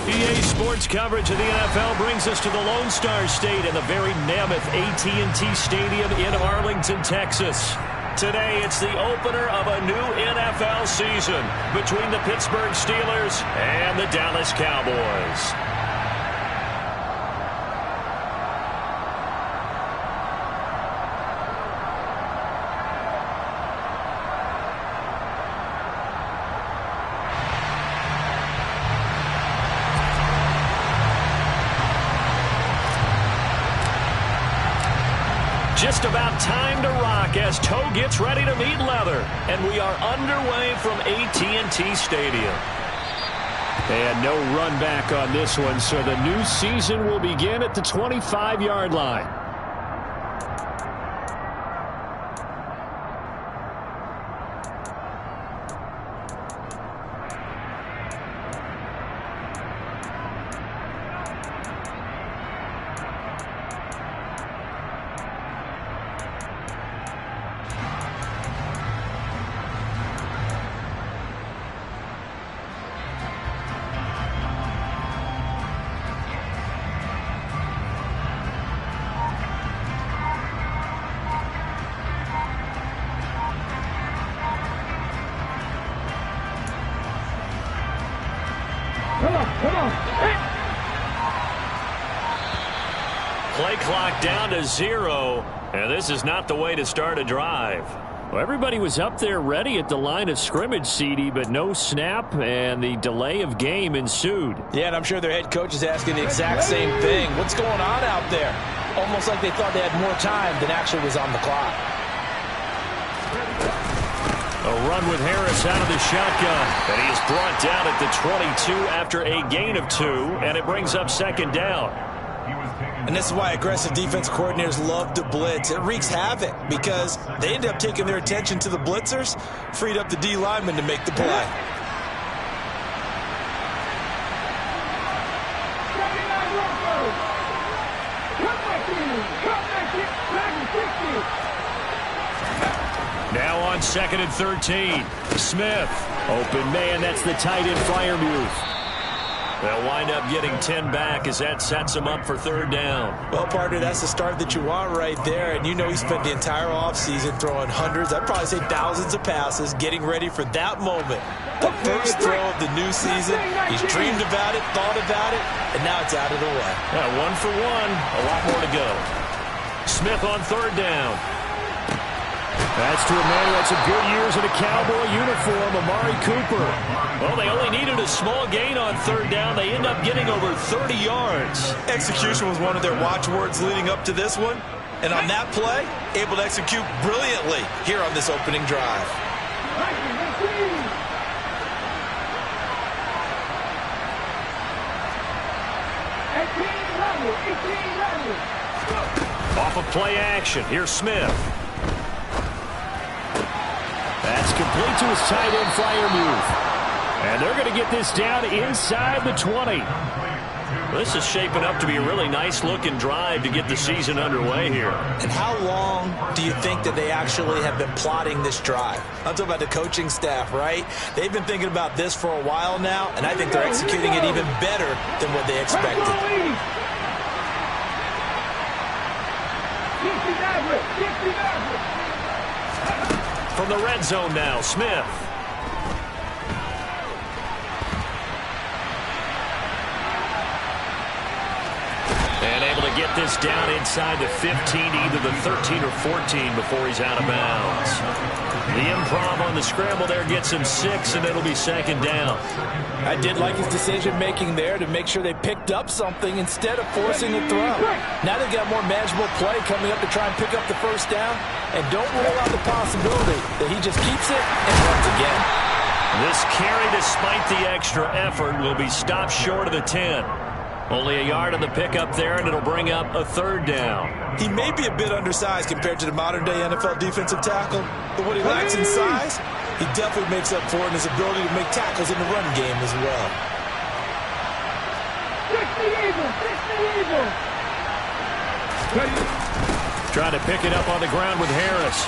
EA Sports coverage of the NFL brings us to the Lone Star State and the very mammoth AT&T Stadium in Arlington, Texas. Today, it's the opener of a new NFL season between the Pittsburgh Steelers and the Dallas Cowboys. Just about time to rock as toe gets ready to meet leather. And we are underway from AT&T Stadium. And no run back on this one, so the new season will begin at the 25-yard line. Play clock down to 0, and this is not the way to start a drive. Well, everybody was up there ready at the line of scrimmage, CD, but no snap, and the delay of game ensued. Yeah, and I'm sure their head coach is asking the exact same thing. What's going on out there? Almost like they thought they had more time than actually was on the clock. A run with Harris out of the shotgun, and he is brought down at the 22 after a gain of 2, and it brings up second down. And this is why aggressive defense coordinators love to blitz. It wreaks havoc because they end up taking their attention to the blitzers, freed up the D lineman to make the play. Now on 2nd and 13. Smith. Open man. That's the tight end Freiermuth. They'll wind up getting 10 back as that sets them up for third down. Well, partner, that's the start that you want right there. And you know he spent the entire offseason throwing hundreds, I'd probably say thousands of passes, getting ready for that moment. The first throw of the new season. He's dreamed about it, thought about it, and now it's out of the way. Yeah, 1 for 1. A lot more to go. Smith on third down. That's to a man who had some good years in a Cowboy uniform, Amari Cooper. Well, they only needed a small gain on third down. They end up getting over 30 yards. Execution was one of their watchwords leading up to this one. And on that play, able to execute brilliantly here on this opening drive. Off of play action, here's Smith. That's complete to his tight end, Freiermuth. And they're going to get this down inside the 20. This is shaping up to be a really nice-looking drive to get the season underway here. And how long do you think that they actually have been plotting this drive? I'm talking about the coaching staff, right? They've been thinking about this for a while now, and I think they're executing it even better than what they expected. From the red zone now, Smith. And able to get this down inside the 15, either the 13 or 14 before he's out of bounds. The improv on the scramble there gets him 6, and it'll be second down. I did like his decision-making there to make sure they picked up something instead of forcing the throw. Now they've got more manageable play coming up to try and pick up the first down, and don't rule out the possibility that he just keeps it and runs again. This carry, despite the extra effort, will be stopped short of the 10. Only a yard on the pickup there, and it'll bring up a third down. He may be a bit undersized compared to the modern-day NFL defensive tackle, but what he lacks in size, he definitely makes up for it in his ability to make tackles in the run game as well. Trying to pick it up on the ground with Harris.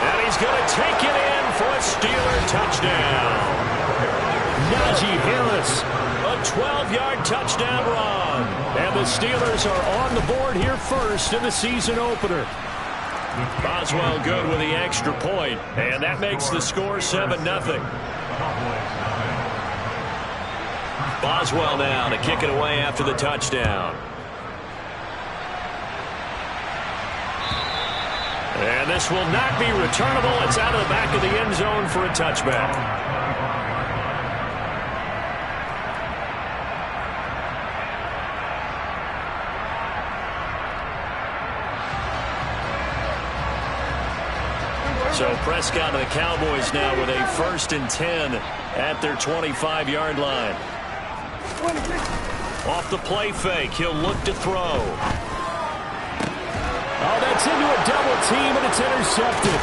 And he's going to take it in for a Steeler touchdown. Najee Harris. A 12-yard touchdown run. And the Steelers are on the board here first in the season opener. Boswell good with the extra point, and that makes the score 7-0. Boswell now to kick it away after the touchdown. And this will not be returnable. It's out of the back of the end zone for a touchback. So Prescott and the Cowboys now with a 1st and 10 at their 25-yard line. Off the play fake, he'll look to throw. Oh, that's into a double team, and it's intercepted.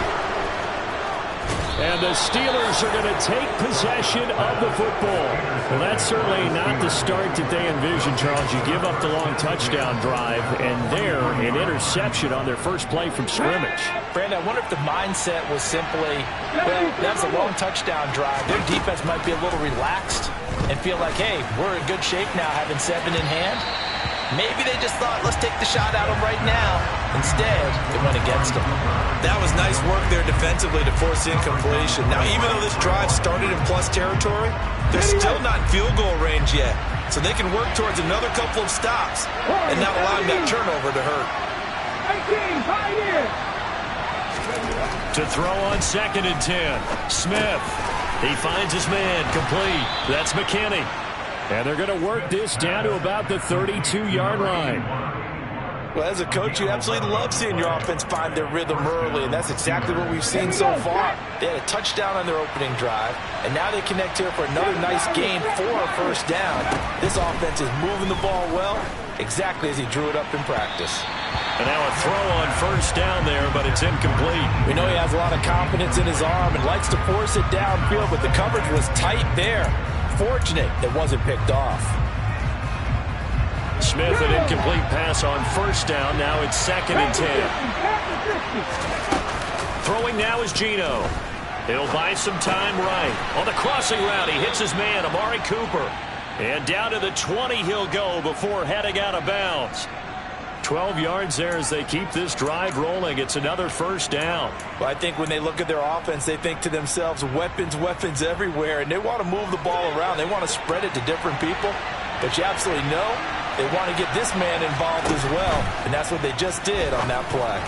And the Steelers are going to take possession of the football. Well, that's certainly not the start that they envisioned, Charles. You give up the long touchdown drive, and there, an interception on their first play from scrimmage. Brandon, I wonder if the mindset was simply, well, that's a long touchdown drive. Their defense might be a little relaxed and feel like, hey, we're in good shape now, having 7 in hand. Maybe they just thought, let's take the shot at them right now. Instead, it went against them. That was nice work there defensively to force incompletion. Now, even though this drive started in plus territory, they're still not in field goal range yet. So they can work towards another couple of stops and not allowing that turnover to hurt. To throw on 2nd and 10. Smith. He finds his man complete. That's McKinney. And they're going to work this down to about the 32-yard line. Well, as a coach, you absolutely love seeing your offense find their rhythm early, and that's exactly what we've seen so far. They had a touchdown on their opening drive, and now they connect here for another nice gain for a 1st down. This offense is moving the ball well, exactly as he drew it up in practice. And now a throw on 1st down there, but it's incomplete. We know he has a lot of confidence in his arm and likes to force it downfield, but the coverage was tight there. Fortunate it wasn't picked off. Smith, an incomplete pass on 1st down. Now it's 2nd and 10. Throwing now is Geno. He'll buy some time right. On the crossing route, he hits his man, Amari Cooper. And down to the 20 he'll go before heading out of bounds. 12 yards there as they keep this drive rolling. It's another 1st down. Well, I think when they look at their offense, they think to themselves, weapons, weapons everywhere, and they want to move the ball around. They want to spread it to different people. But you absolutely know they want to get this man involved as well, and that's what they just did on that play.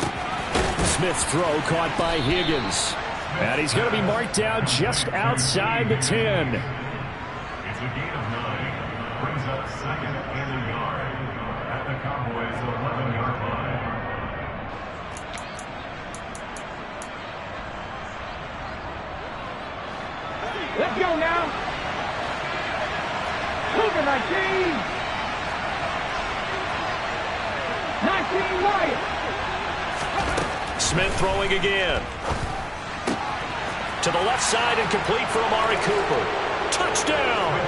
Smith's throw caught by Higgins. And he's going to be marked down just outside the 10. It's a gain of 9. Brings up 2nd and a yard at the Cowboys' 11-yard line. Let's go now. Cooper 19. 19 Wyatt. Smith throwing again. To the left side and complete for Amari Cooper. Touchdown!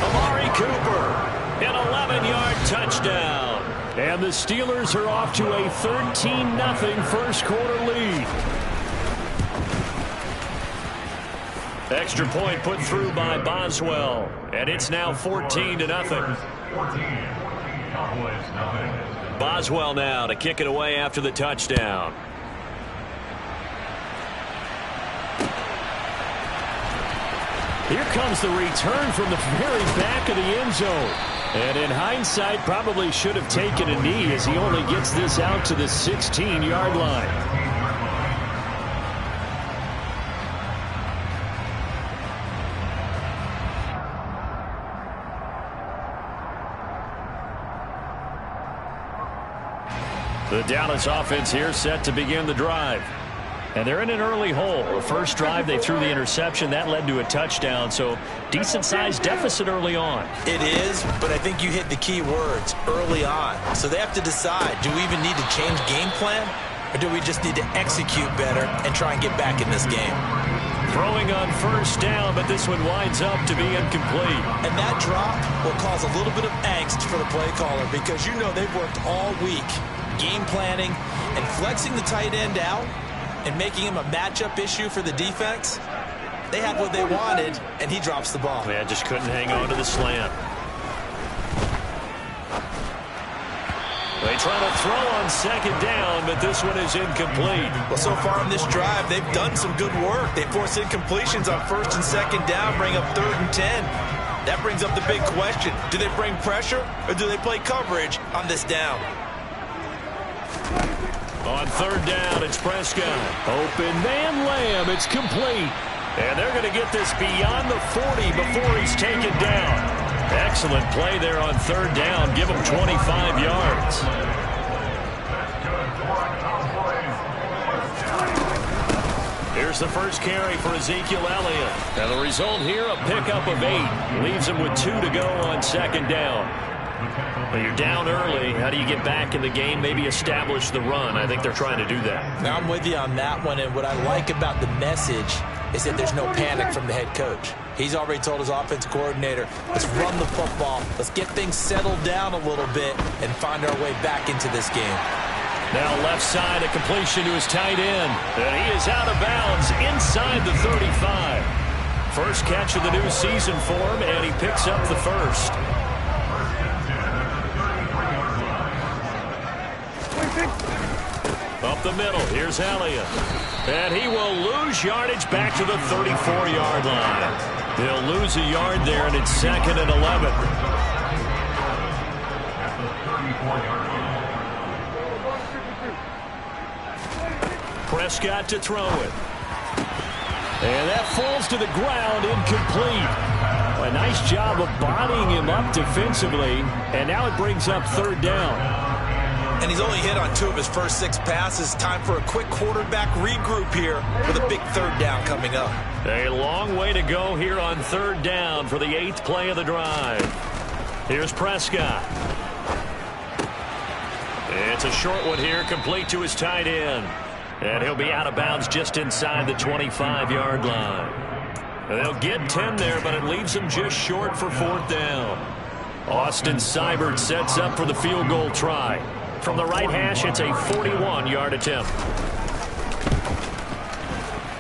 Amari Cooper, an 11-yard touchdown. And the Steelers are off to a 13-0 first quarter lead. Extra point put through by Boswell. And it's now 14-0. 14. Cowboys nothing. Boswell now to kick it away after the touchdown. Here comes the return from the very back of the end zone. And in hindsight, probably should have taken a knee as he only gets this out to the 16-yard line. The Dallas offense here set to begin the drive. And they're in an early hole. The first drive, they threw the interception. That led to a touchdown, so decent-sized deficit early on. It is, but I think you hit the key words, early on. So they have to decide, do we even need to change game plan, or do we just need to execute better and try and get back in this game? Throwing on first down, but this one winds up to be incomplete. And that drop will cause a little bit of angst for the play caller because you know they've worked all week game planning and flexing the tight end out and making him a matchup issue for the defense. They had what they wanted, and he drops the ball. Yeah, just couldn't hang on to the slant. They try to throw on second down, but this one is incomplete. Well, so far in this drive, they've done some good work. They force incompletions on first and second down, bring up 3rd and 10. That brings up the big question. Do they bring pressure, or do they play coverage on this down? On 3rd down, it's Prescott. Open man Lamb. It's complete. And they're going to get this beyond the 40 before he's taken down. Excellent play there on 3rd down. Give him 25 yards. Here's the first carry for Ezekiel Elliott. And the result here, a pickup of 8. Leaves him with 2 to go on 2nd down. Well, you're down early. How do you get back in the game? Maybe establish the run. I think they're trying to do that. Now I'm with you on that one, and what I like about the message is that there's no panic from the head coach. He's already told his offensive coordinator, let's run the football, let's get things settled down a little bit and find our way back into this game. Now left side, a completion to his tight end. And he is out of bounds inside the 35. First catch of the new season for him, and he picks up the first. Up the middle, here's Elliott. And he will lose yardage back to the 34-yard line. They'll lose a yard there, and it's 2nd and 11. Prescott to throw it. And that falls to the ground, incomplete. A nice job of bodying him up defensively, and now it brings up 3rd down. And he's only hit on 2 of his first 6 passes. Time for a quick quarterback regroup here with a big 3rd down coming up. A long way to go here on 3rd down for the 8th play of the drive. Here's Prescott. It's a short one here, complete to his tight end. And he'll be out of bounds just inside the 25-yard line. They'll get 10 there, but it leaves them just short for 4th down. Austin Seibert sets up for the field goal try. From the right hash, it's a 41-yard attempt.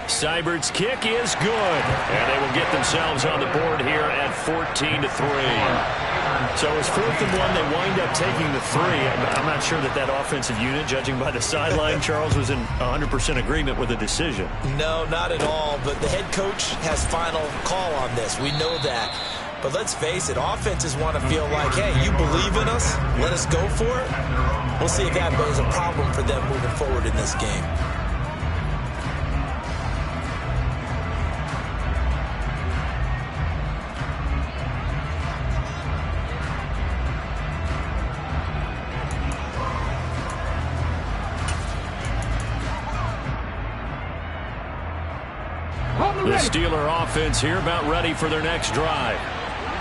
Seibert's kick is good. And they will get themselves on the board here at 14-3. So it's 4th and 1. They wind up taking the 3. I'm not sure that offensive unit, judging by the sideline, Charles, was in 100% agreement with the decision. No, not at all. But the head coach has final call on this. We know that. But let's face it, offenses want to feel like, hey, you believe in us, let us go for it. We'll see if that is a problem for them moving forward in this game. The Steeler offense here about ready for their next drive.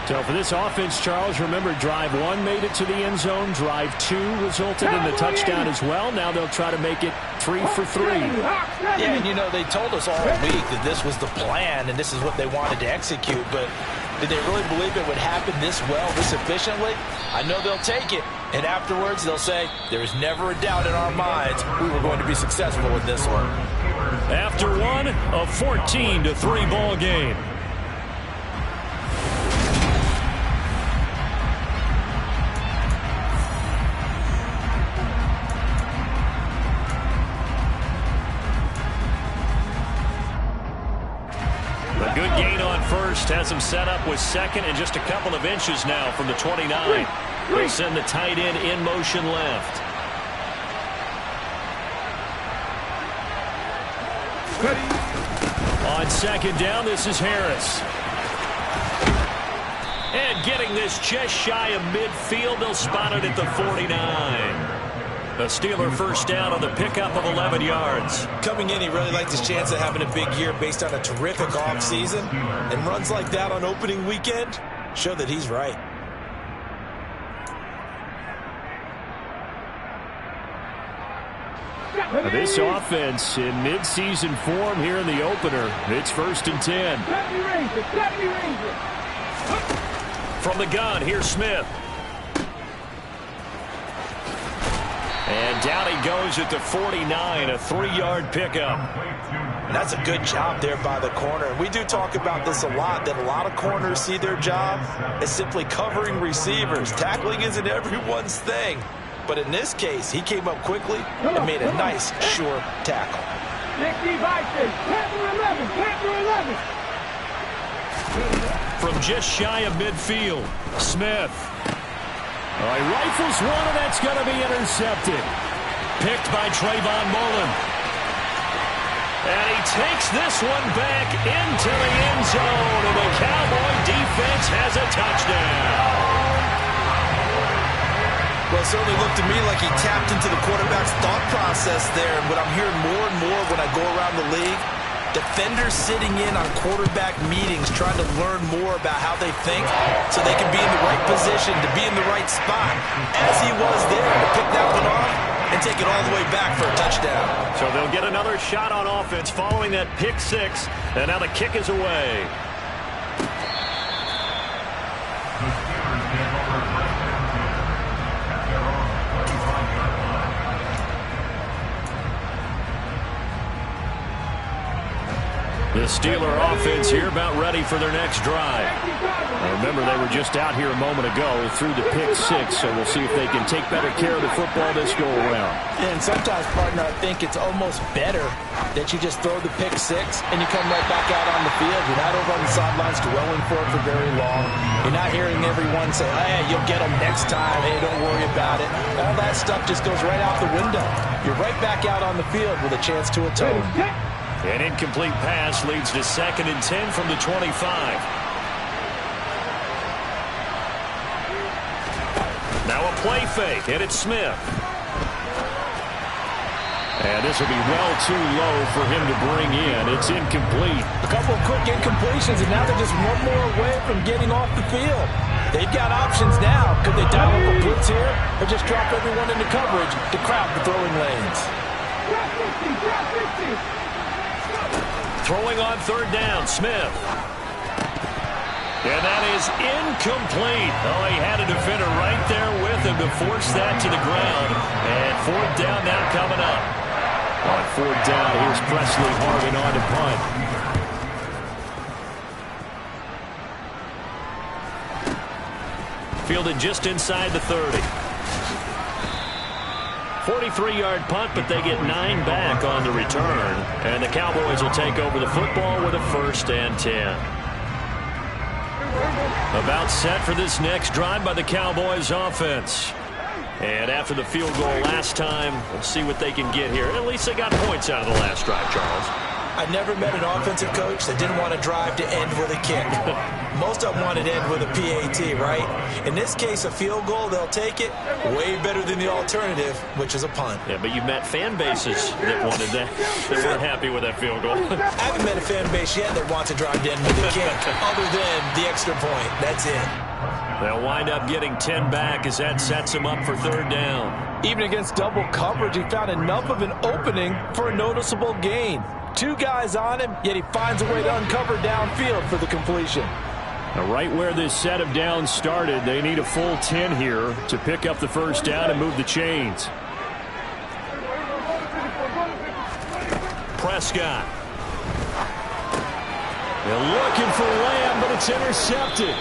So for this offense, Charles, remember drive 1 made it to the end zone. Drive 2 resulted in the touchdown as well. Now they'll try to make it 3 for 3. Yeah, and you know, they told us all week that this was the plan and this is what they wanted to execute. But did they really believe it would happen this well, this efficiently? I know they'll take it. And afterwards, they'll say, there is never a doubt in our minds we were going to be successful in this one. After one, a 14-3 ball game. A good gain on first has him set up with 2nd and just a couple of inches now from the 29. They'll send the tight end in motion left. On 2nd down, this is Harris. And getting this just shy of midfield, they'll spot it at the 49. A Steeler first down on the pickup of 11 yards. Coming in, he really liked his chance of having a big year based on a terrific offseason. And runs like that on opening weekend show that he's right. This offense in midseason form here in the opener. It's 1st and 10. From the gun, here's Smith. And down he goes at the 49, a 3-yard pickup. And that's a good job there by the corner. We do talk about this a lot, that a lot of corners see their job as simply covering receivers. Tackling isn't everyone's thing. But in this case, he came up quickly and made a nice, sure tackle. Next devices, Panther 11, Panther 11. From just shy of midfield, Smith. He rifles one, and that's going to be intercepted. Picked by Trayvon Mullen. And he takes this one back into the end zone, and the Cowboy defense has a touchdown. Well, it certainly looked to me like he tapped into the quarterback's thought process there. And what I'm hearing more and more when I go around the league, defenders sitting in on quarterback meetings trying to learn more about how they think so they can be in the right position, to be in the right spot, as he was there to pick that one off and take it all the way back for a touchdown. So they'll get another shot on offense following that pick six, and now the kick is away. The Steeler offense here about ready for their next drive. Now remember, they were just out here a moment ago through the pick six, so we'll see if they can take better care of the football this go-around. And sometimes, partner, I think it's almost better that you just throw the pick six and you come right back out on the field. You're not over on the sidelines dwelling for it for very long. You're not hearing everyone say, hey, you'll get them next time. Hey, don't worry about it. All that stuff just goes right out the window. You're right back out on the field with a chance to atone. An incomplete pass leads to 2nd and 10 from the 25. Now a play fake, and it's Smith. And this will be well too low for him to bring in. It's incomplete. A couple of quick incompletions, and now they're just one more away from getting off the field. They've got options now. Could they dial up a blitz here or just drop everyone into coverage to crowd the throwing lanes? Drop 50, drop 50. Throwing on 3rd down, Smith. And that is incomplete. Oh, he had a defender right there with him to force that to the ground. And 4th down now coming up. On 4th down, here's Presley Harvin on to punt. Fielded just inside the 30. 43-yard punt, but they get 9 back on the return. And the Cowboys will take over the football with a 1st and 10. About set for this next drive by the Cowboys offense. And after the field goal last time, we'll see what they can get here. At least they got points out of the last drive, Charles. I never met an offensive coach that didn't want to drive to end with a kick. Most of them wanted to end with a PAT, right? In this case, a field goal, they'll take it. Way better than the alternative, which is a punt. Yeah, but you've met fan bases that wanted that, that weren't happy with that field goal. I haven't met a fan base yet that wants to drive to end with a kick, other than the extra point. That's it. They'll wind up getting 10 back as that sets them up for 3rd down. Even against double coverage, he found enough of an opening for a noticeable gain. 2 guys on him, yet he finds a way to uncover downfield for the completion. Now, right where this set of downs started, they need a full 10 here to pick up the 1st down and move the chains. Prescott. They're looking for Lamb, but it's intercepted.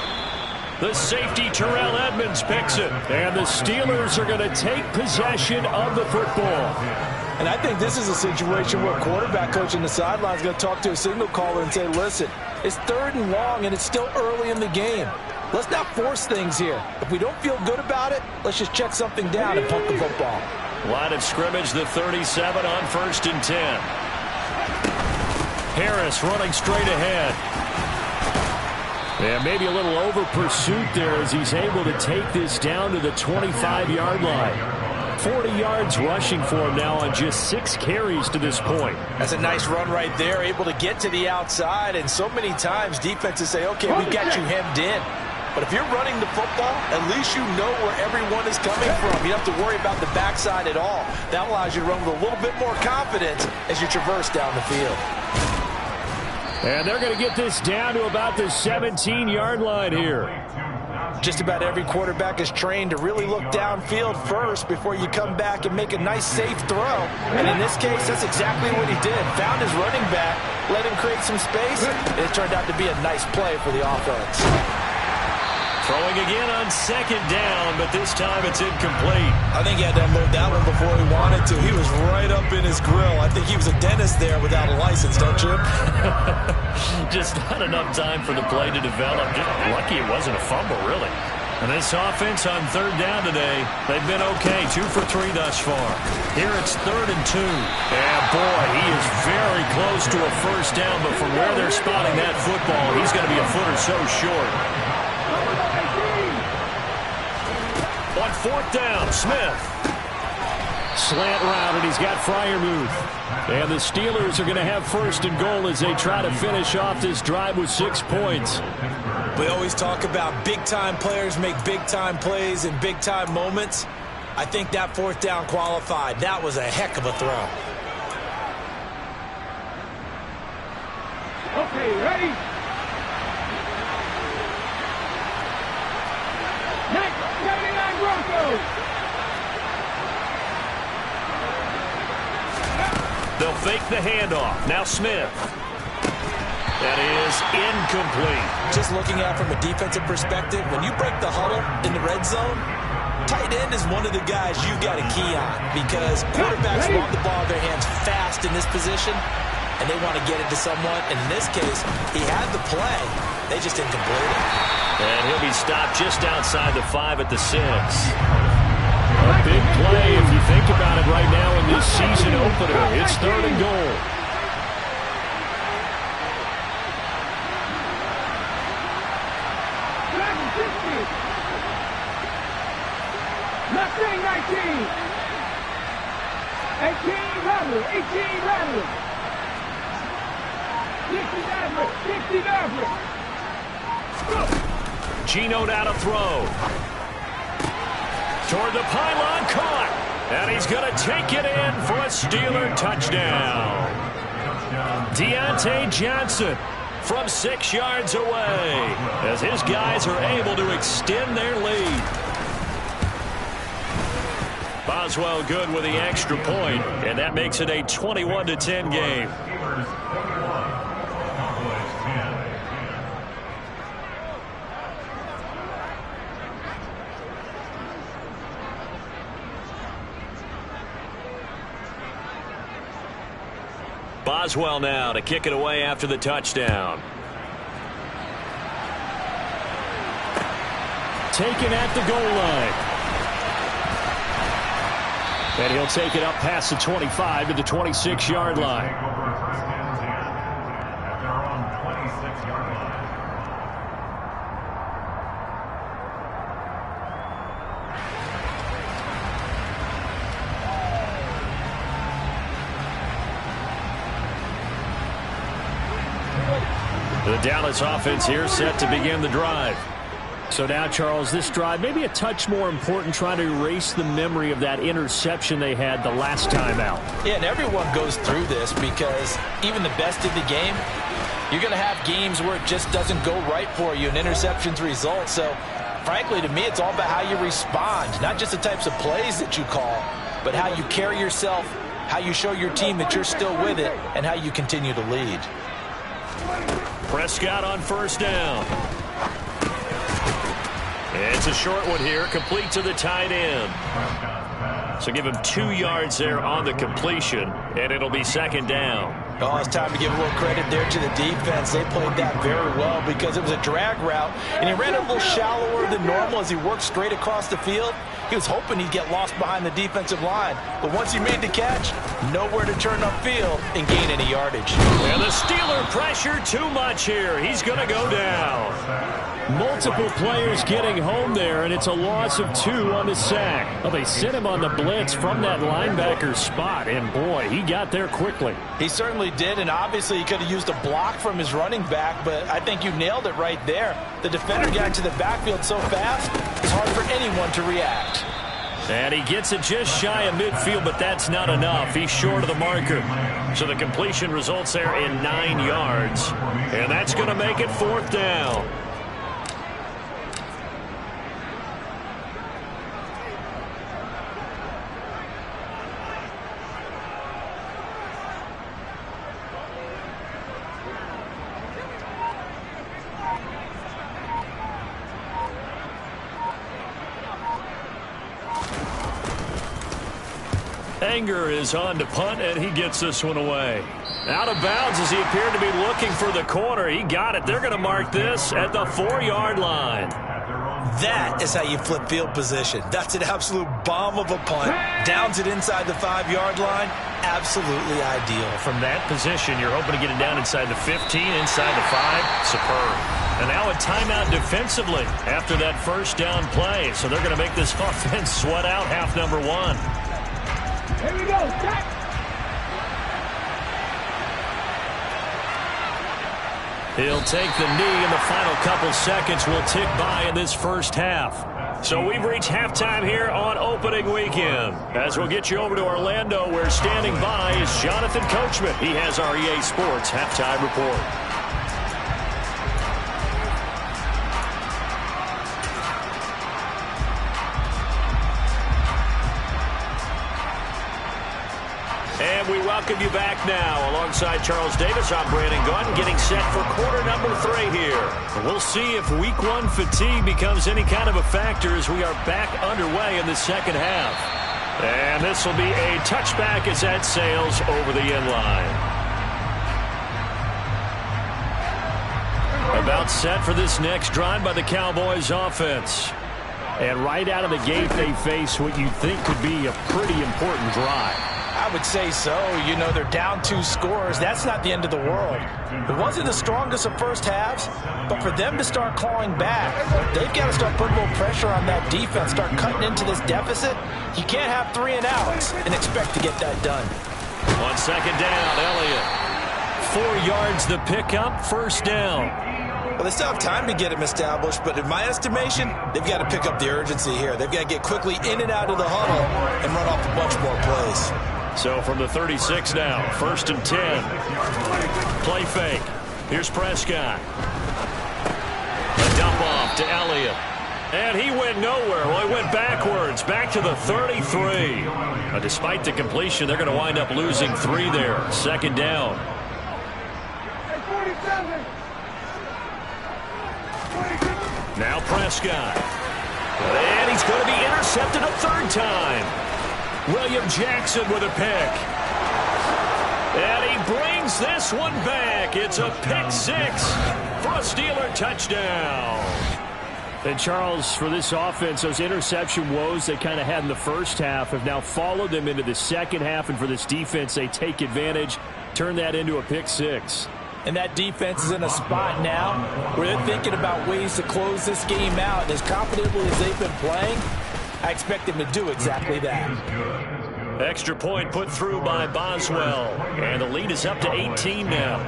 The safety, Terrell Edmonds, picks it. And the Steelers are going to take possession of the football. And I think this is a situation where a quarterback coach in the sideline is going to talk to a signal caller and say, listen, it's 3rd and long, and it's still early in the game. Let's not force things here. If we don't feel good about it, let's just check something down and punt the football. Line of scrimmage, the 37 on 1st and 10. Harris running straight ahead. Yeah, maybe a little over pursuit there as he's able to take this down to the 25-yard line. 40 yards rushing for him now on just 6 carries to this point. That's a nice run right there, able to get to the outside. And so many times defenses say, okay, we got you hemmed in. But if you're running the football, at least you know where everyone is coming from. You don't have to worry about the backside at all. That allows you to run with a little bit more confidence as you traverse down the field. And they're going to get this down to about the 17-yard line here. Just about every quarterback is trained to really look downfield first before you come back and make a nice, safe throw. And in this case, that's exactly what he did. Found his running back, let him create some space, and it turned out to be a nice play for the offense. Throwing again on second down, but this time it's incomplete. I think he had to unload that one before he wanted to. He was right up in his grill. I think he was a dentist there without a license, don't you? Just not enough time for the play to develop. Just lucky it wasn't a fumble, really. And this offense on third down today, they've been okay. 2 for 3 thus far. Here it's 3rd and 2. And boy, he is very close to a first down, but from where they're spotting that football, he's going to be a foot or so short. On 4th down, Smith. Slant route, and he's got Freiermuth. And the Steelers are going to have 1st and goal as they try to finish off this drive with 6 points. We always talk about big-time players make big-time plays in big-time moments. I think that 4th down qualified. That was a heck of a throw. Okay, ready? Next, 79 Broncos. They'll fake the handoff. Now Smith. That is incomplete. Just looking at it from a defensive perspective, when you break the huddle in the red zone, tight end is one of the guys you've got to key on because quarterbacks want the ball in their hands fast in this position, and they want to get it to someone. And in this case, he had the play. They just didn't complete it. And he'll be stopped just outside the 5 at the 6. A big play if you think about it right now in this season opener. It's 3rd and goal. Mustang 19. 18 Rattler. 18 Rattler. 60 Maverick. 60 Maverick. Geno now to throw. Toward the pylon, caught. And he's going to take it in for a Steeler touchdown. Deontay Johnson from 6 yards away as his guys are able to extend their lead. Boswell good with the extra point, and that makes it a 21-10 game. Boswell now to kick it away after the touchdown. Taken at the goal line. And he'll take it up past the 25 to the 26-yard line. The Dallas offense here set to begin the drive. So now, Charles, this drive maybe a touch more important, trying to erase the memory of that interception they had the last time out. Yeah, and everyone goes through this because even the best in the game, you're going to have games where it just doesn't go right for you and interceptions result. So, frankly, to me, it's all about how you respond, not just the types of plays that you call, but how you carry yourself, how you show your team that you're still with it, and how you continue to lead. Prescott on 1st down. It's a short one here, complete to the tight end. So give him 2 yards there on the completion, and it'll be 2nd down. Oh, it's time to give a little credit there to the defense. They played that very well because it was a drag route, and he ran it a little shallower than normal as he worked straight across the field. He was hoping he'd get lost behind the defensive line, but once he made the catch, nowhere to turn upfield and gain any yardage. And the Steeler pressure too much here. He's going to go down. Multiple players getting home there, and it's a loss of 2 on the sack. Well, they sent him on the blitz from that linebacker spot, and boy, he got there quickly. He certainly did, and obviously he could have used a block from his running back, but I think you nailed it right there. The defender got to the backfield so fast, it's hard for anyone to react. And he gets it just shy of midfield, but that's not enough. He's short of the marker. So the completion results there in 9 yards, and that's going to make it 4th down. Anger is on to punt, and he gets this one away. Out of bounds as he appeared to be looking for the corner. He got it. They're going to mark this at the 4-yard line. That is how you flip field position. That's an absolute bomb of a punt. Downs it inside the 5-yard line. Absolutely ideal. From that position, you're hoping to get it down inside the 15, inside the 5. Superb. And now a timeout defensively after that first down play. So they're going to make this offense sweat out half number 1. Here we go, Jack. He'll take the knee, and the final couple seconds will tick by in this first half. So we've reached halftime here on opening weekend. As we'll get you over to Orlando, where standing by is Jonathan Coachman. He has our EA Sports halftime report. And we welcome you back now. Alongside Charles Davis, I'm Brandon Gunn, getting set for quarter number 3 here. We'll see if week 1 fatigue becomes any kind of a factor as we are back underway in the second half. And this will be a touchback as that sails over the end line. About set for this next drive by the Cowboys offense. And right out of the gate, they face what you think could be a pretty important drive. I would say so. You know, they're down 2 scores. That's not the end of the world. It wasn't the strongest of first halves, but for them to start clawing back, they've got to start putting a little pressure on that defense, start cutting into this deficit. You can't have 3 and outs and expect to get that done. On second down, Elliott. 4 yards the pickup, first down. Well, they still have time to get him established, but in my estimation, they've got to pick up the urgency here. They've got to get quickly in and out of the huddle and run off a bunch more plays. So from the 36 now, 1st and 10. Play fake. Here's Prescott. A dump off to Elliott. And he went nowhere. Well, he went backwards, back to the 33. Despite the completion, they're going to wind up losing 3 there. Second down. Now Prescott. And he's going to be intercepted a 3rd time. William Jackson with a pick. And he brings this one back. It's a pick 6 for a Steeler touchdown. And Charles, for this offense, those interception woes they kind of had in the first half have now followed them into the second half. And for this defense, they take advantage, turn that into a pick 6. And that defense is in a spot now where they're thinking about ways to close this game out. And as confidently as they've been playing, I expect them to do exactly that. Extra point put through by Boswell. And the lead is up to 18 now.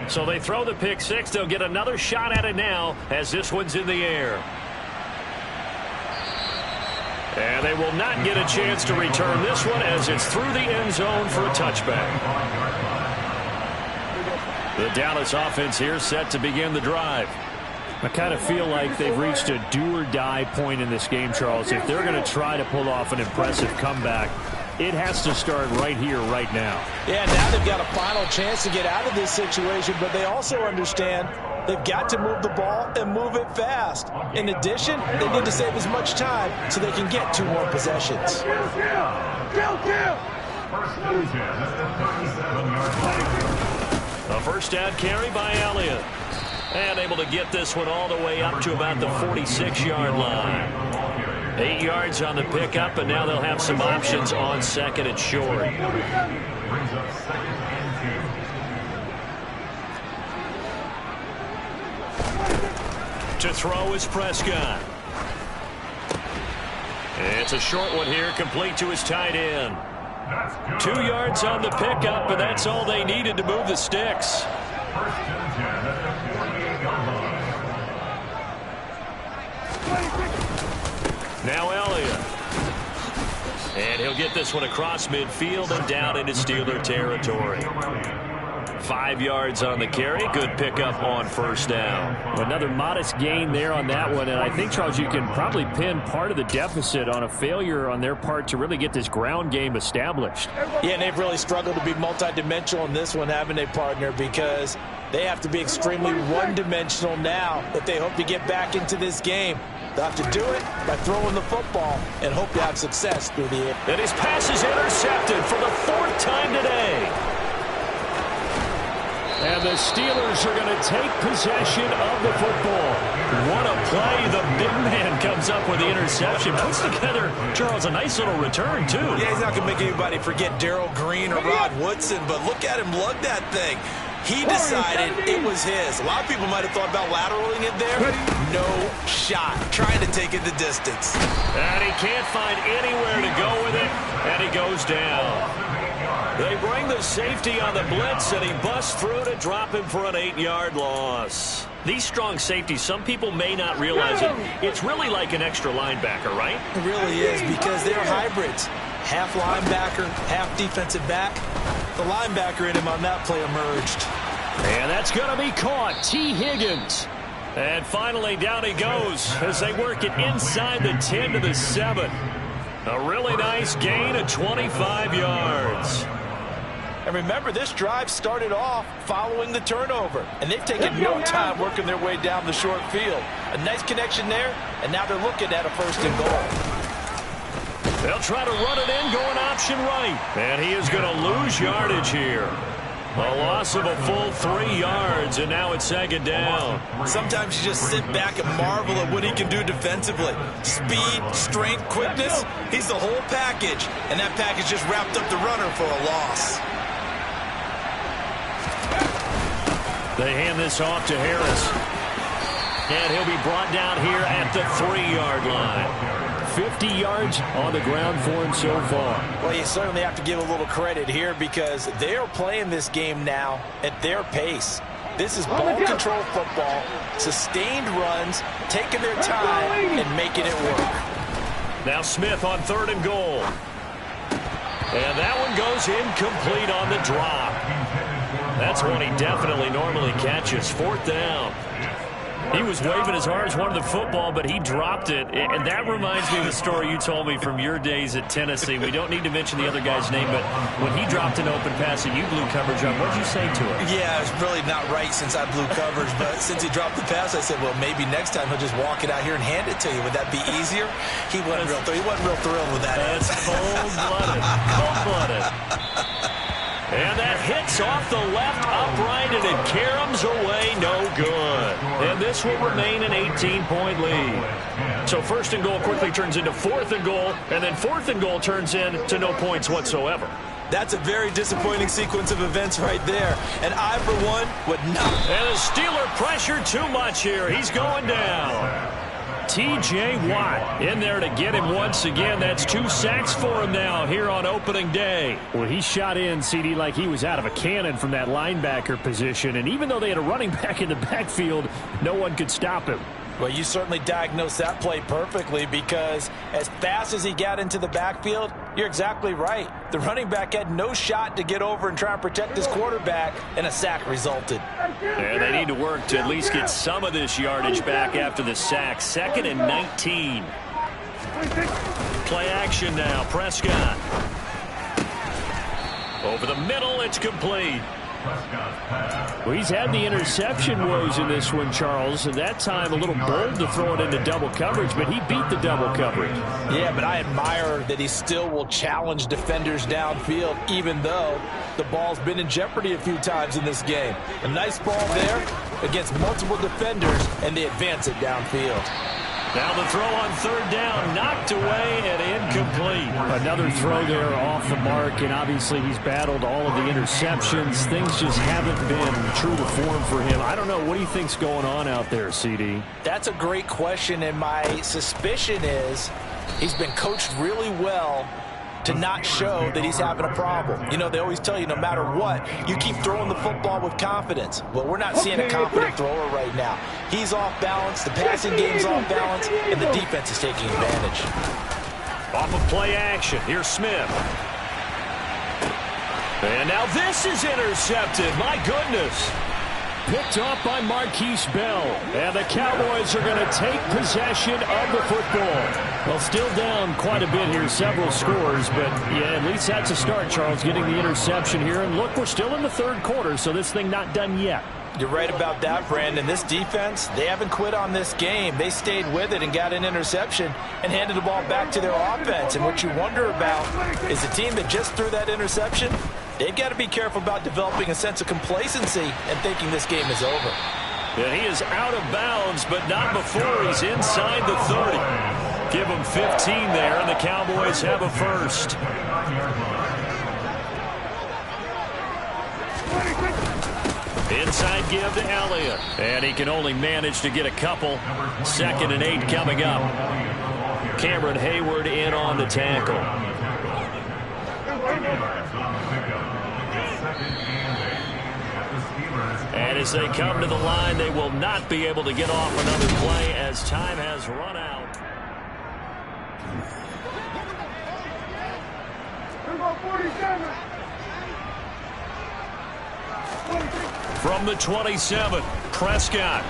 So they throw the pick 6. They'll get another shot at it now as this one's in the air. And they will not get a chance to return this one as it's through the end zone for a touchback. The Dallas offense here set to begin the drive. I kind of feel like they've reached a do-or-die point in this game, Charles. If they're going to try to pull off an impressive comeback, it has to start right here, right now. Yeah, now they've got a final chance to get out of this situation, but they also understand they've got to move the ball and move it fast. In addition, they need to save as much time so they can get 2 more possessions. A first down carry by Elliott. And able to get this one all the way up to about the 46-yard line. 8 yards on the pickup, and now they'll have some options on second and short. Brings up 2nd and 2. To throw is Prescott. It's a short one here, complete to his tight end. 2 yards on the pickup, and that's all they needed to move the sticks. 1st and 10 at the 48-yard line. Now Elliott. And he'll get this one across midfield and down into Steeler territory. 5 yards on the carry. Good pickup on first down. Another modest gain there on that one. And I think, Charles, you can probably pin part of the deficit on a failure on their part to really get this ground game established. Yeah, and they've really struggled to be multidimensional in this one, haven't they, partner? Because They have to be extremely one-dimensional now if they hope to get back into this game. They'll have to do it by throwing the football and hope to have success through the air. And his pass is intercepted for the 4th time today. And the Steelers are going to take possession of the football. What a play. The big man comes up with the interception. Puts together, Charles, a nice little return, too. Yeah, he's not going to make anybody forget Darrell Green or Rod Woodson, but look at him lug that thing. He decided it was his. A lot of people might have thought about lateraling it there. No shot. Trying to take it the distance. And he can't find anywhere to go with it, and he goes down. They bring the safety on the blitz, and he busts through to drop him for an 8-yard loss. These strong safeties, some people may not realize it. It's really like an extra linebacker, right? It really is, because they're hybrids. Half linebacker, half defensive back. The linebacker in him on that play emerged. And that's going to be caught. T. Higgins. And finally, down he goes as they work it inside the 10 to the 7. A really nice gain of 25 yards. And remember, this drive started off following the turnover, and they've taken no time working their way down the short field. A nice connection there, and now they're looking at a 1st and goal. They'll try to run it in, going option right. And he is going to lose yardage here. A loss of a full 3 yards, and now it's 2nd down. Sometimes you just sit back and marvel at what he can do defensively. Speed, strength, quickness, he's the whole package. And that package just wrapped up the runner for a loss. They hand this off to Harris. And he'll be brought down here at the 3-yard line. 50 yards on the ground for him so far. Well, you certainly have to give a little credit here because they're playing this game now at their pace. This is ball control football, sustained runs, taking their time and making it work. Now Smith on 3rd and goal. And that one goes incomplete on the drop. That's one he definitely normally catches. 4th down. He was waving his arms, wanted the football, but he dropped it. And that reminds me of the story you told me from your days at Tennessee. We don't need to mention the other guy's name, but when he dropped an open pass and you blew coverage on, what did you say to him? Yeah, it's really not right since I blew coverage, but since he dropped the pass, I said, well, maybe next time he'll just walk it out here and hand it to you. Would that be easier? He wasn't real thrilled with that. That's cold-blooded. Cold-blooded. And that hits off the left upright, and it caroms away, no good. And this will remain an 18-point lead. So 1st and goal quickly turns into 4th and goal, and then 4th and goal turns into no points whatsoever. That's a very disappointing sequence of events right there. And I, for one, would not. And the Steeler pressure too much here. He's going down. T.J. Watt in there to get him once again. That's 2 sacks for him now here on opening day. Well, he shot in, CD, like he was out of a cannon from that linebacker position. And even though they had a running back in the backfield, no one could stop him. Well, you certainly diagnosed that play perfectly because as fast as he got into the backfield, you're exactly right. The running back had no shot to get over and try and protect his quarterback, and a sack resulted. And they need to work to at least get some of this yardage back after the sack. 2nd and 19. Play action now. Prescott. Over the middle, it's complete. Well, he's had the interception woes in this one, Charles, and that time a little bold to throw it into double coverage, but he beat the double coverage. Yeah, but I admire that he still will challenge defenders downfield, even though the ball's been in jeopardy a few times in this game. A nice ball there against multiple defenders, and they advance it downfield. Now the throw on 3rd down, knocked away and incomplete. Another throw there off the mark, and obviously he's battled all of the interceptions. Things just haven't been true to form for him. I don't know. What do you think's going on out there, CD? That's a great question, and my suspicion is he's been coached really well to not show that he's having a problem. You know, they always tell you no matter what, you keep throwing the football with confidence. Well, we're not seeing a confident thrower right now. He's off balance, the passing game's off balance, and the defense is taking advantage. Off of play action, here's Smith. And now this is intercepted, my goodness. Picked off by Marquise Bell. And the Cowboys are going to take possession of the football. Well, still down quite a bit here, several scores, but yeah, at least that's a start, Charles, getting the interception here. And look, we're still in the 3rd quarter, so this thing not done yet. You're right about that, Brandon. This defense, they haven't quit on this game. They stayed with it and got an interception and handed the ball back to their offense. And what you wonder about is a team that just threw that interception, they've got to be careful about developing a sense of complacency and thinking this game is over. And he is out of bounds, but not before he's inside the 30. Give him 15 there, and the Cowboys have a first. Inside give to Elliott. And he can only manage to get a couple. 2nd and 8 coming up. Cameron Hayward in on the tackle. And as they come to the line, they will not be able to get off another play as time has run out. From the 27, Prescott.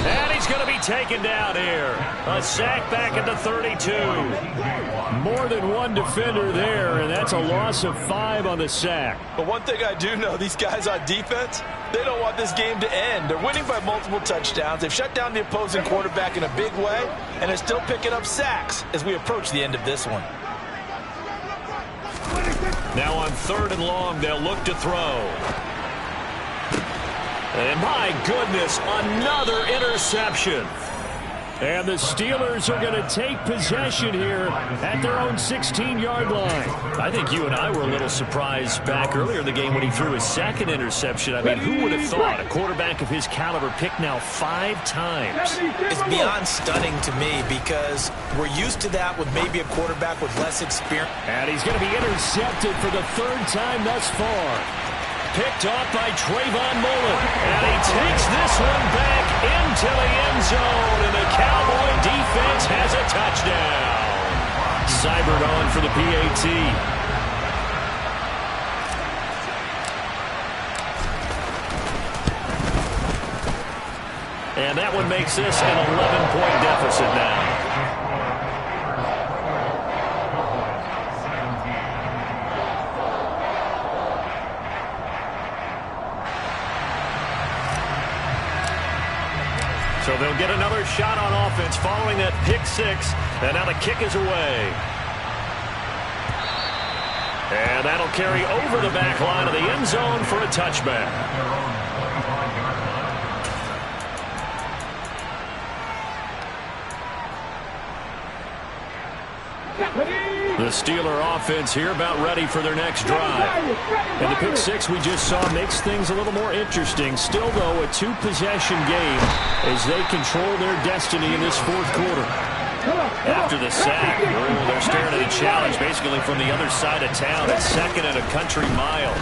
And he's going to be taken down here. A sack back at the 32. More than one defender there, and that's a loss of 5 on the sack. But one thing I do know, these guys on defense, they don't want this game to end. They're winning by multiple touchdowns. They've shut down the opposing quarterback in a big way, and they're still picking up sacks as we approach the end of this one. Now on 3rd and long, they'll look to throw. And my goodness, another interception. And the Steelers are going to take possession here at their own 16-yard line. I think you and I were a little surprised back earlier in the game when he threw his 2nd interception. I mean, who would have thought a quarterback of his caliber picked now 5 times? It's beyond stunning to me because we're used to that with maybe a quarterback with less experience. And he's going to be intercepted for the 3rd time thus far. Picked off by Trayvon Mullen. And he takes this one back into the end zone. And the Cowboy defense has a touchdown. Seibert on for the PAT. And that one makes this an 11-point deficit now. So they'll get another shot on offense following that pick 6. And now the kick is away. And that'll carry over the back line of the end zone for a touchback. The Steeler offense here about ready for their next drive. And the pick 6 we just saw makes things a little more interesting. Still, though, a 2-possession game as they control their destiny in this 4th quarter. After the sack, they're staring at a challenge basically from the other side of town. It's 2nd and a country mile.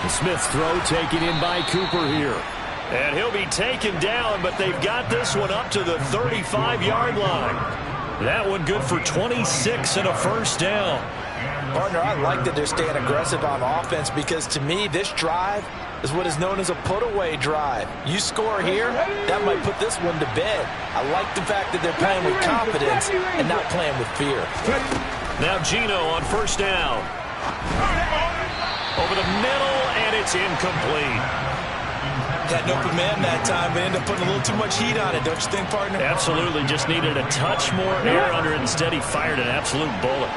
The Smith's throw taken in by Cooper here. And he'll be taken down, but they've got this one up to the 35-yard line. That one good for 26 and a first down. Partner, I like that they're staying aggressive on offense because to me this drive is what is known as a put-away drive. You score here, that might put this one to bed. I like the fact that they're playing with confidence and not playing with fear. Now Geno on first down. Over the middle, and it's incomplete. Had an open man that time, but ended up putting a little too much heat on it, don't you think, partner? Absolutely. Just needed a touch more air under it. Instead, he fired an absolute bullet.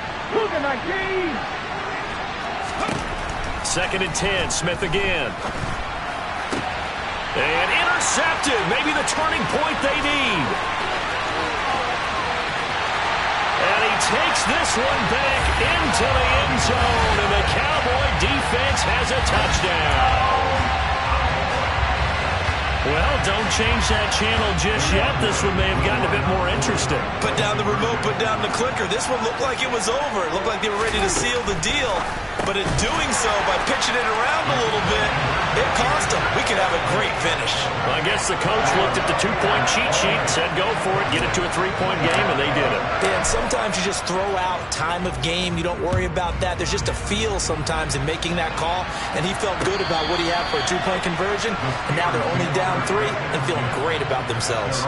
2nd and 10. Smith again. And intercepted. Maybe the turning point they need. And he takes this one back into the end zone. And the Cowboy defense has a touchdown. Well, don't change that channel just yet. This one may have gotten a bit more interesting. Put down the remote, put down the clicker. This one looked like it was over. It looked like they were ready to seal the deal. But in doing so, by pitching it around a little bit, it cost them. We could have a great finish. Well, I guess the coach looked at the 2-point cheat sheet and said, go for it, get it to a 3-point game, and they did it. And sometimes you just throw out time of game. You don't worry about that. There's just a feel sometimes in making that call, and he felt good about what he had for a 2-point conversion, and now they're only down 3 and feeling great about themselves.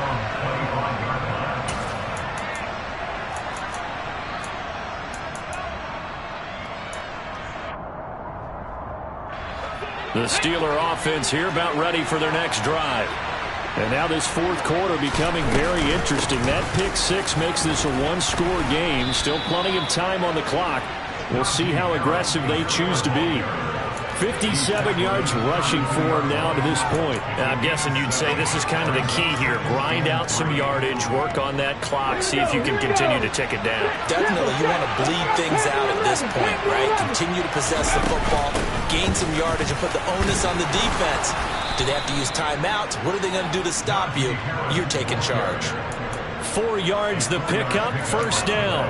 The Steeler offense here about ready for their next drive. And now this fourth quarter becoming very interesting. That pick six makes this a one-score game. Still plenty of time on the clock. We'll see how aggressive they choose to be. 57 yards rushing for him now to this point. I'm guessing you'd say this is kind of the key here. Grind out some yardage, work on that clock, see if you can continue to tick it down. Definitely, you want to bleed things out at this point, right? Continue to possess the football, gain some yardage, and put the onus on the defense. Do they have to use timeouts? What are they going to do to stop you? You're taking charge. 4 yards the pickup, first down.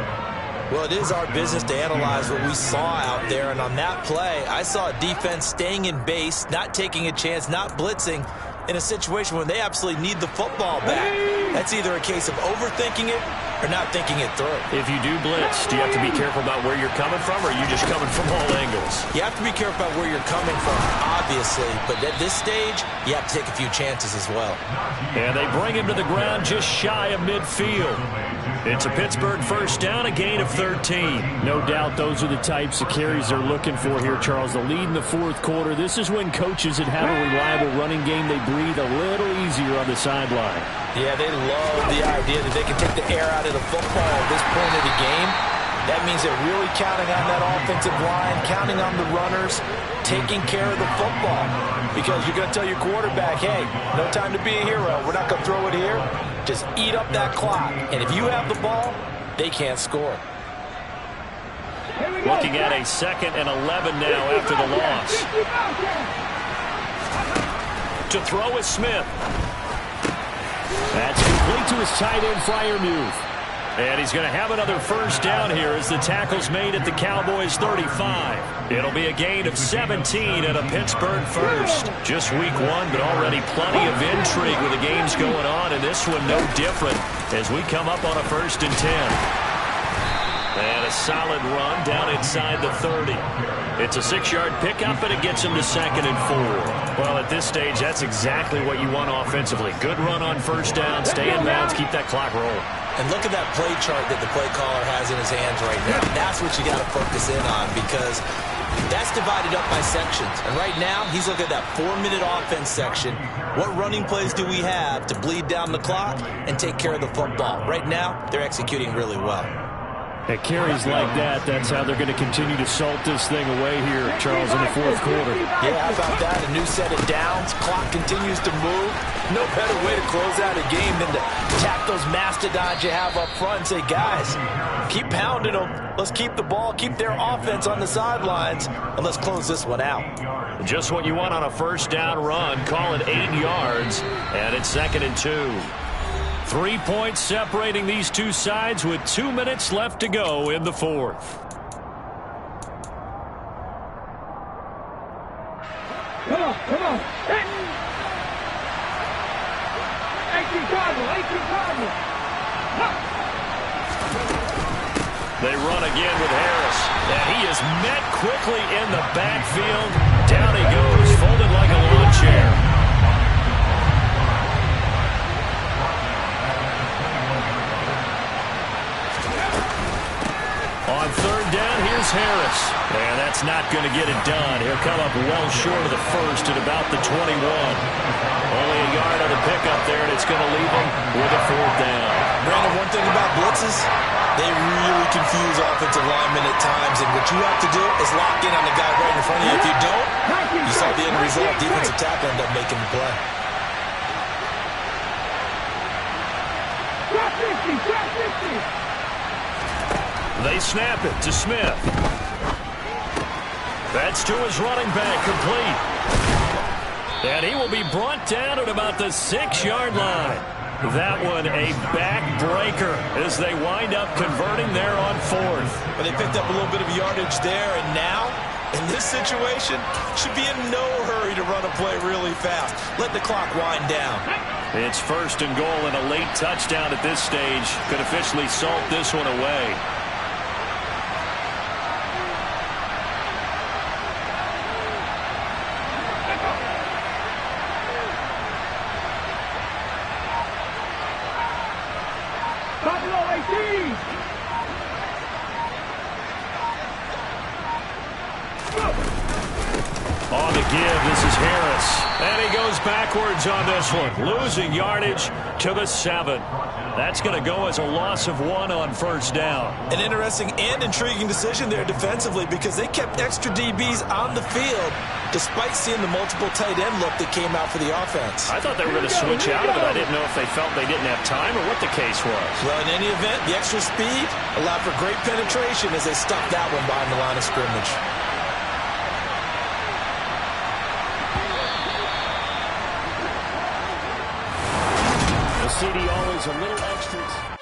Well, it is our business to analyze what we saw out there, and on that play, I saw a defense staying in base, not taking a chance, not blitzing, in a situation when they absolutely need the football back. That's either a case of overthinking it or not thinking it through. If you do blitz, do you have to be careful about where you're coming from, or are you just coming from all angles? You have to be careful about where you're coming from, obviously, but at this stage, you have to take a few chances as well. And they bring him to the ground just shy of midfield. It's a Pittsburgh first down, a gain of 13. No doubt those are the types of carries they're looking for here, Charles. The lead in the fourth quarter. This is when coaches that have a reliable running game, they breathe a little easier on the sideline. Yeah, they love the idea that they can take the air out of the football at this point of the game. That means they're really counting on that offensive line, counting on the runners, taking care of the football. Because you're going to tell your quarterback, hey, no time to be a hero. We're not going to throw it here. Just eat up that clock. And if you have the ball, they can't score. Looking at a 2nd and 11 now after the loss. To throw is Smith. That's complete to his tight end, Freiermuth. And he's going to have another first down here as the tackle's made at the Cowboys' 35. It'll be a gain of 17 and a Pittsburgh first. Just week 1, but already plenty of intrigue with the games going on, and this one no different as we come up on a 1st and 10. And a solid run down inside the 30. It's a 6-yard pickup, and it gets him to 2nd and 4. Well, at this stage, that's exactly what you want offensively. Good run on first down, stay in bounds, keep that clock rolling. And look at that play chart that the play caller has in his hands right now. That's what you got to focus in on, because that's divided up by sections. And right now, he's looking at that 4-minute offense section. What running plays do we have to bleed down the clock and take care of the football? Right now, they're executing really well. At carries like that, that's how they're going to continue to salt this thing away here, Charles, in the fourth quarter. Yeah, how about that? A new set of downs. Clock continues to move. No better way to close out a game than to tap those mastodons you have up front and say, guys, keep pounding them. Let's keep the ball, keep their offense on the sidelines, and let's close this one out. Just what you want on a first down run. Call it 8 yards, and it's 2nd and 2. 3 points separating these two sides with 2 minutes left to go in the fourth. Come on, come on. Hey. 18 Cardinal. They run again with Harris, and he is met quickly in the backfield. Down he goes, folded like a lawn chair. On 3rd down, here's Harris. And that's not going to get it done. He'll come up well short of the first at about the 21. Only a yard on the pickup there, and it's going to leave him with a 4th down. Brandon, one thing about blitzes, they really confuse offensive linemen at times, and what you have to do is lock in on the guy right in front of you. If you don't, you saw the end result. Defensive tackle ended up making the play. Drop 50. They snap it to Smith. That's to his running back, complete. And he will be brought down at about the 6-yard line. That one a backbreaker as they wind up converting there on 4th. But they picked up a little bit of yardage there, and now, in this situation, should be in no hurry to run a play really fast. Let the clock wind down. It's 1st and goal, and a late touchdown at this stage could officially salt this one away. On the give, this is Harris. And he goes backwards on this one, losing yardage to the 7. That's going to go as a loss of 1 on first down. An interesting and intriguing decision there defensively because they kept extra DBs on the field despite seeing the multiple tight end look that came out for the offense. I thought they were going to switch out of it. I didn't know if they felt they didn't have time or what the case was. Well, in any event, the extra speed allowed for great penetration as they stopped that one behind the line of scrimmage. CD always a little extra.